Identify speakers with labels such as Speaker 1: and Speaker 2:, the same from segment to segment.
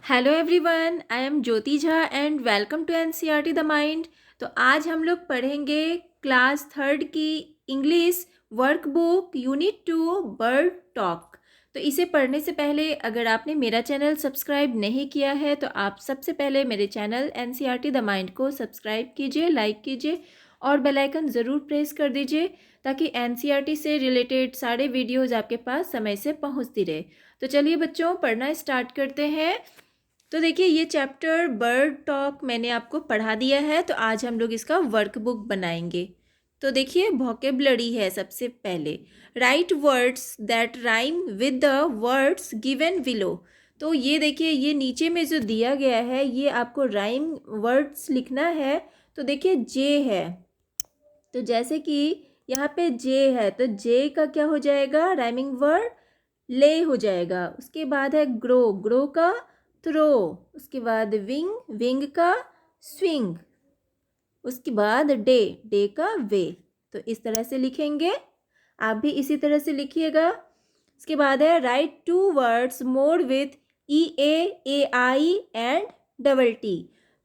Speaker 1: Hello everyone, I am Jyoti Jha and welcome to NCERT the mind. तो आज हम लोग पढ़ेंगे क्लास थर्ड की English workbook unit 2 bird talk. तो इसे पढ़ने से पहले अगर आपने मेरा चैनल सब्सक्राइब नहीं किया है तो आप सबसे पहले मेरे चैनल एनसीईआरटी द माइंड को सब्सक्राइब कीजिए, लाइक कीजिए और बेल आइकन ज़रूर प्रेस कर दीजिए ताकि एनसीईआरटी से रिलेटेड सारे वीडियोज़ आपके पास समय से पहुँचती रहे। तो चलिए बच्चों, पढ़ना स्टार्ट करते हैं। तो देखिए, ये चैप्टर बर्ड टॉक मैंने आपको पढ़ा दिया है, तो आज हम लोग इसका वर्कबुक बनाएंगे। तो देखिए, वोकेबलरी है सबसे पहले। Right words that rhyme with the words given below. तो ये देखिए, ये नीचे में जो दिया गया है ये आपको राइम वर्ड्स लिखना है। तो देखिए, जे है, तो जैसे कि यहाँ पे जे है तो जे का क्या हो जाएगा, राइमिंग वर्ड ले हो जाएगा। उसके बाद है ग्रो, ग्रो का थ्रो। उसके बाद विंग, विंग का स्विंग। उसके बाद डे, डे का वे। तो इस तरह से लिखेंगे, आप भी इसी तरह से लिखिएगा। उसके बाद है write two words more with EA, AI and TT।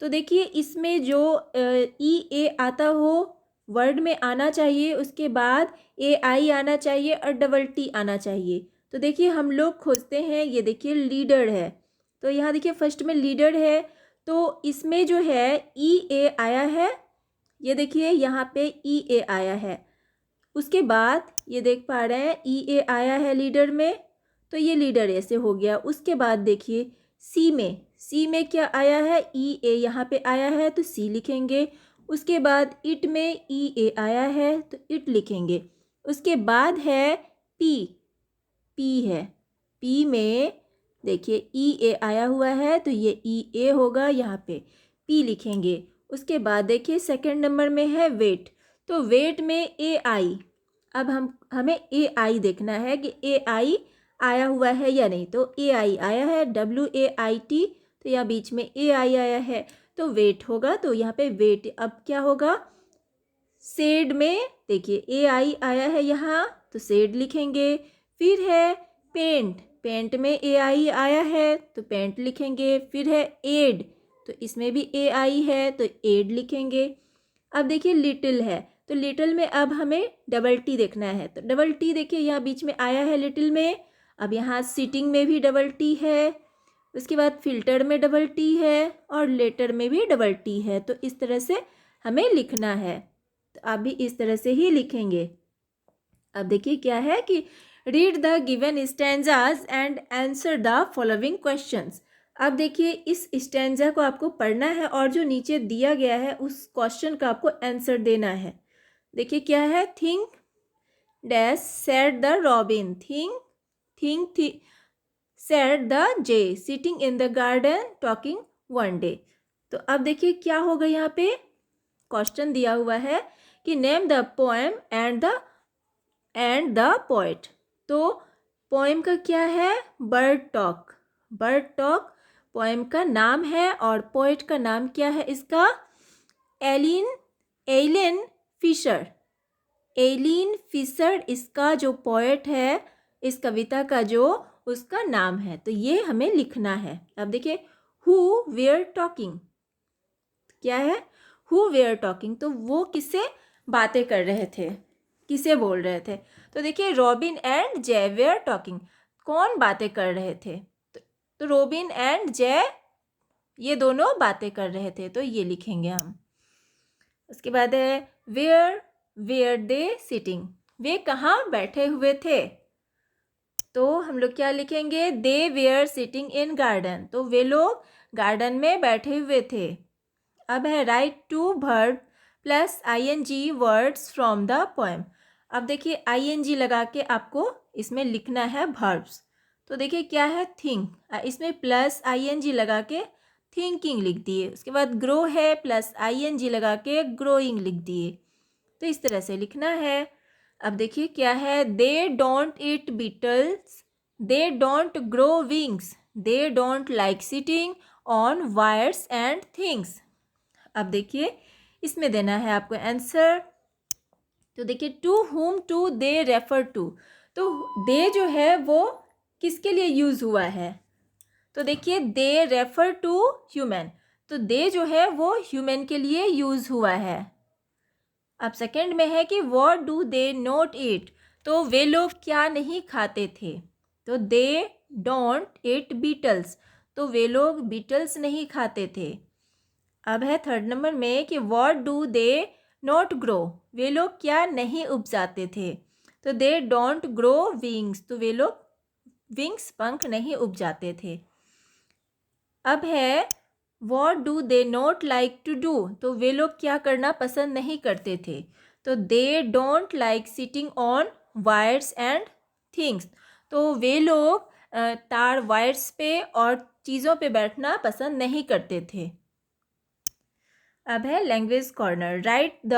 Speaker 1: तो देखिए, इसमें जो EA आता हो वर्ड में आना चाहिए, उसके बाद AI आना चाहिए और TT आना चाहिए। तो देखिए, हम लोग खोजते हैं, ये देखिए लीडर है, तो यहाँ देखिए फर्स्ट में लीडर है, तो इसमें जो है EA आया है। ये देखिए यहाँ पे EA आया है। उसके बाद ये देख पा रहे हैं EA आया है लीडर में, तो ये लीडर ऐसे हो गया। उसके बाद देखिए सी में क्या आया है, EA यहाँ पे आया है तो सी लिखेंगे। उसके बाद इट में EA आया है तो इट लिखेंगे। उसके बाद है पी है, पी में देखिए EA आया हुआ है तो ये EA होगा, यहाँ पे पी लिखेंगे। उसके बाद देखिए सेकंड नंबर में है वेट, तो वेट में AI। अब हमें AI देखना है कि AI आया हुआ है या नहीं, तो AI आया है, WAIT, तो यहाँ बीच में AI आया है तो वेट होगा, तो यहाँ पे वेट। अब क्या होगा, सेड में देखिए AI आया है यहाँ तो सेड लिखेंगे। फिर है पेंट, पेंट में AI आया है तो पेंट लिखेंगे। फिर है एड, तो इसमें भी AI है तो एड लिखेंगे। अब देखिए लिटिल है, तो लिटिल में अब हमें TT देखना है, तो TT देखिए यहाँ बीच में आया है लिटिल में। अब यहाँ सिटिंग में भी TT है, उसके बाद फिल्टर में TT है और लेटर में भी TT है। तो इस तरह से हमें लिखना है, तो आप भी इस तरह से ही लिखेंगे। अब देखिए क्या है कि read the given stanzas and answer the following questions. अब देखिए, इस स्टैंजा को आपको पढ़ना है और जो नीचे दिया गया है उस क्वेश्चन का आपको आंसर देना है। देखिए क्या है, think dash said the robin, think said the J sitting in the garden talking one day. तो अब देखिए क्या होगा, यहाँ पे क्वेश्चन दिया हुआ है कि name the poem and the poet. तो पोएम का क्या है, bird talk, bird talk poem का नाम है और पोएट का नाम क्या है इसका, एलिन फिशर। एलिन फिशर इसका जो पोएट है, इस कविता का जो उसका नाम है, तो ये हमें लिखना है। अब देखिए हु वेयर टॉकिंग, क्या है, हु वेयर टॉकिंग, तो वो किससे बातें कर रहे थे, किसे बोल रहे थे। तो देखिए Robin and Jay were talking, कौन बातें कर रहे थे, तो रॉबिन एंड जे ये दोनों बातें कर रहे थे, तो ये लिखेंगे हम। उसके बाद है वेयर दे सिटिंग, वे कहाँ बैठे हुए थे, तो हम लोग क्या लिखेंगे, दे वेयर सिटिंग इन गार्डन, तो वे लोग गार्डन में बैठे हुए थे। अब है write two verb plus ING words from the poem. अब देखिए ING लगा के आपको इसमें लिखना है वर्ब्स। तो देखिए क्या है, थिंक, इसमें प्लस ING लगा के थिंकिंग लिख दिए। उसके बाद ग्रो है, प्लस ING लगा के ग्रोइंग लिख दिए। तो इस तरह से लिखना है। अब देखिए क्या है, they don't eat beetles, they don't grow wings, they don't like sitting on wires and things. अब देखिए इसमें देना है आपको आंसर। तो देखिए to whom to they refer to, तो दे जो है वो किसके लिए यूज़ हुआ है, तो देखिए दे रेफर टू ह्यूमन, तो दे जो है वो ह्यूमन के लिए यूज़ हुआ है। अब सेकंड में है कि what do they not eat, तो वे लोग क्या नहीं खाते थे, तो दे डोंट ईट बीटल्स, तो वे लोग बीटल्स नहीं खाते थे। अब है थर्ड नंबर में कि what do they not grow, वे लोग क्या नहीं उपजाते थे, तो दे डोंट ग्रो विंग्स, तो वे लोग विंग्स पंख नहीं उपजाते थे। अब है what do they not like to do, तो वे लोग क्या करना पसंद नहीं करते थे, तो they don't like sitting on wires and things, तो वे लोग तार वायर्स पे और चीज़ों पे बैठना पसंद नहीं करते थे। अब है language corner, write the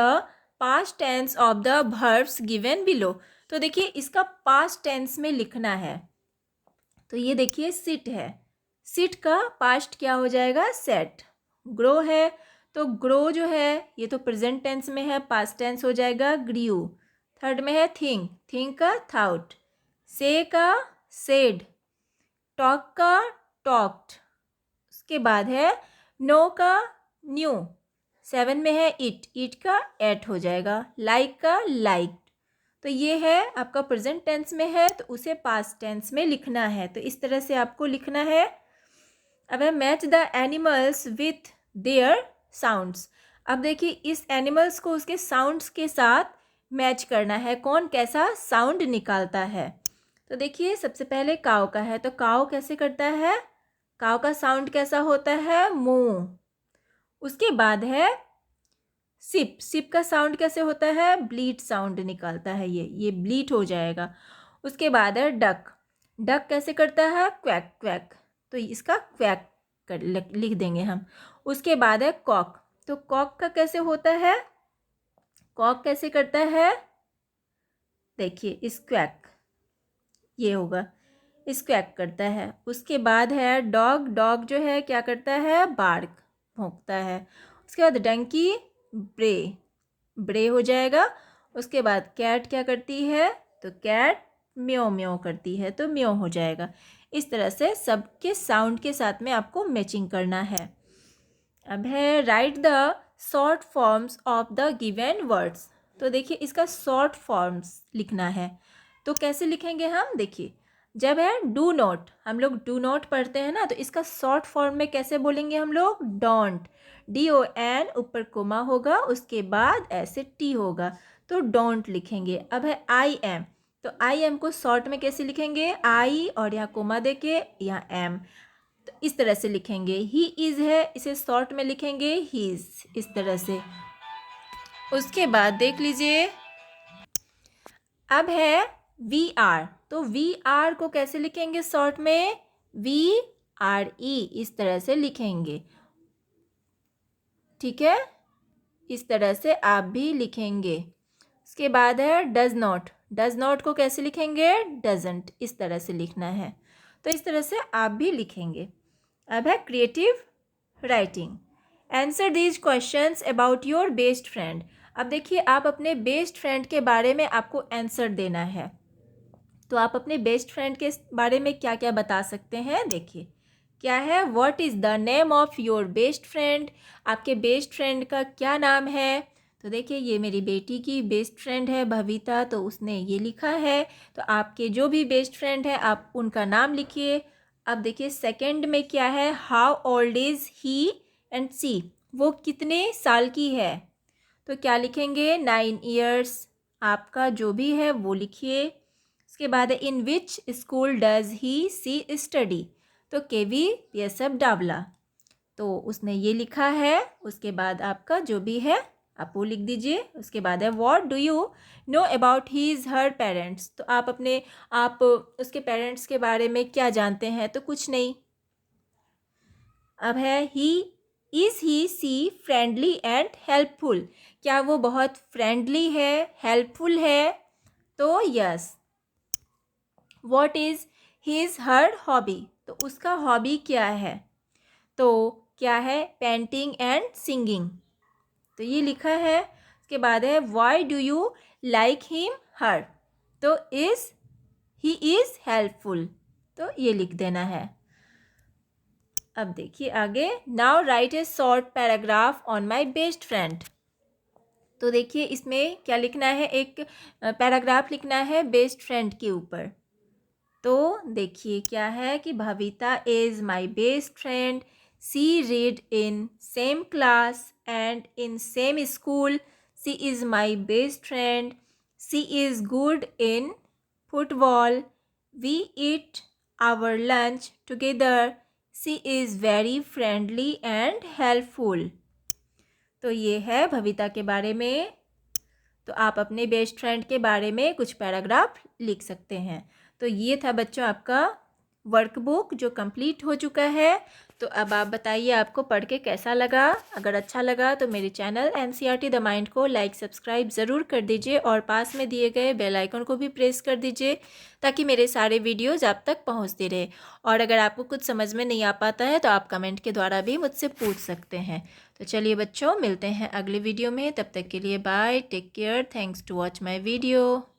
Speaker 1: past tense of the verbs given below, तो देखिए इसका पास्ट टेंस में लिखना है। तो ये देखिए सिट है, सिट का पास्ट क्या हो जाएगा, सेट। ग्रो है तो ग्रो जो है ये तो प्रेजेंट टेंस में है, पास्ट टेंस हो जाएगा ग्रीव। थर्ड में है थिंक, थिंक का थाउट, से का सेड, टॉक का टॉक्ड, उसके बाद है नो का न्यू। 7 में है इट, इट का एट हो जाएगा, लाइक का लाइक। तो ये है आपका प्रेजेंट टेंस में है तो उसे पास्ट टेंस में लिखना है, तो इस तरह से आपको लिखना है। अब है match the animals with their sounds, अब देखिए इस एनिमल्स को उसके साउंड्स के साथ मैच करना है, कौन कैसा साउंड निकालता है। तो देखिए सबसे पहले काव का है, तो काव कैसे करता है, काव का साउंड कैसा होता है, मूँ। उसके बाद है सिप, सिप का साउंड कैसे होता है, ब्लीट साउंड निकालता है, ये ब्लीट हो जाएगा। उसके बाद है डक, डक कैसे करता है, क्वैक क्वैक, तो इसका क्वैक कर लिख देंगे हम। उसके बाद है कॉक, तो कॉक का कैसे होता है, कॉक कैसे करता है, देखिए स्क्वैक, ये होगा स्क्वैक करता है। उसके बाद है डॉग, डॉग जो है क्या करता है, बार्क भौंकता है। उसके बाद डंकी, ब्रे, ब्रे हो जाएगा। उसके बाद कैट क्या करती है, तो कैट म्यो म्यो करती है, तो म्यो हो जाएगा। इस तरह से सबके साउंड के साथ में आपको मैचिंग करना है। अब है right the short forms of the given words, तो देखिए इसका शॉर्ट फॉर्म्स लिखना है, तो कैसे लिखेंगे हम, देखिए जब है डू नॉट, हम लोग डू नॉट पढ़ते हैं ना, तो इसका शॉर्ट फॉर्म में कैसे बोलेंगे हम लोग, डोंट, DON ऊपर कोमा होगा, उसके बाद ऐसे टी होगा, तो डोंट लिखेंगे। अब है आई एम, तो आई एम को शॉर्ट में कैसे लिखेंगे, आई और यहाँ कोमा देके यहाँ एम, तो इस तरह से लिखेंगे। ही इज़ है, इसे शॉर्ट में लिखेंगे हीज, इस तरह से। उसके बाद देख लीजिए अब है वी आर, तो वी आर को कैसे लिखेंगे शॉर्ट में, VRE, इस तरह से लिखेंगे, ठीक है, इस तरह से आप भी लिखेंगे। उसके बाद है डज नॉट, डज नॉट को कैसे लिखेंगे, डजंट, इस तरह से लिखना है, तो इस तरह से आप भी लिखेंगे। अब है creative writing, answer these questions about your best friend, अब देखिए आप अपने बेस्ट फ्रेंड के बारे में आपको आंसर देना है, तो आप अपने बेस्ट फ्रेंड के बारे में क्या क्या बता सकते हैं, देखिए क्या है, what is the name of your best friend, आपके बेस्ट फ्रेंड का क्या नाम है, तो देखिए ये मेरी बेटी की बेस्ट फ्रेंड है भविता, तो उसने ये लिखा है, तो आपके जो भी बेस्ट फ्रेंड है आप उनका नाम लिखिए। अब देखिए सेकंड में क्या है, how old is he and she, वो कितने साल की है, तो क्या लिखेंगे, 9 years, आपका जो भी है वो लिखिए। उसके बाद है in which school does he she study, तो KV PSF डावला, तो उसने ये लिखा है। उसके बाद आपका जो भी है आप वो लिख दीजिए। उसके बाद है what do you know about his her parents, तो आप उसके पेरेंट्स के बारे में क्या जानते हैं, तो कुछ नहीं। अब है ही सी फ्रेंडली एंड हेल्पफुल, क्या वो बहुत फ्रेंडली है, हेल्पफुल है, तो yes. What is his her hobby, तो उसका हॉबी क्या है, तो क्या है, पेंटिंग एंड सिंगिंग, तो ये लिखा है। उसके बाद है why do you like him her, तो ही इज़ हेल्पफुल, तो ये लिख देना है। अब देखिए आगे, now right A short paragraph on my best friend. तो देखिए इसमें क्या लिखना है, एक पैराग्राफ लिखना है बेस्ट फ्रेंड के ऊपर। तो देखिए क्या है कि Bhavita is my best friend, she read in same class and in same school, she is my best friend, she is good in football, we eat our lunch together, she is very friendly and helpful. तो ये है भविता के बारे में। तो आप अपने बेस्ट फ्रेंड के बारे में कुछ पैराग्राफ लिख सकते हैं। तो ये था बच्चों आपका वर्कबुक जो कंप्लीट हो चुका है। तो अब आप बताइए आपको पढ़ के कैसा लगा। अगर अच्छा लगा तो मेरे चैनल एनसीईआरटी द माइंड को लाइक सब्सक्राइब ज़रूर कर दीजिए और पास में दिए गए बेल आइकन को भी प्रेस कर दीजिए ताकि मेरे सारे वीडियोज़ आप तक पहुँचते रहे। और अगर आपको कुछ समझ में नहीं आ पाता है तो आप कमेंट के द्वारा भी मुझसे पूछ सकते हैं। तो चलिए बच्चों, मिलते हैं अगले वीडियो में। तब तक के लिए bye, take care, thanks to watch my video.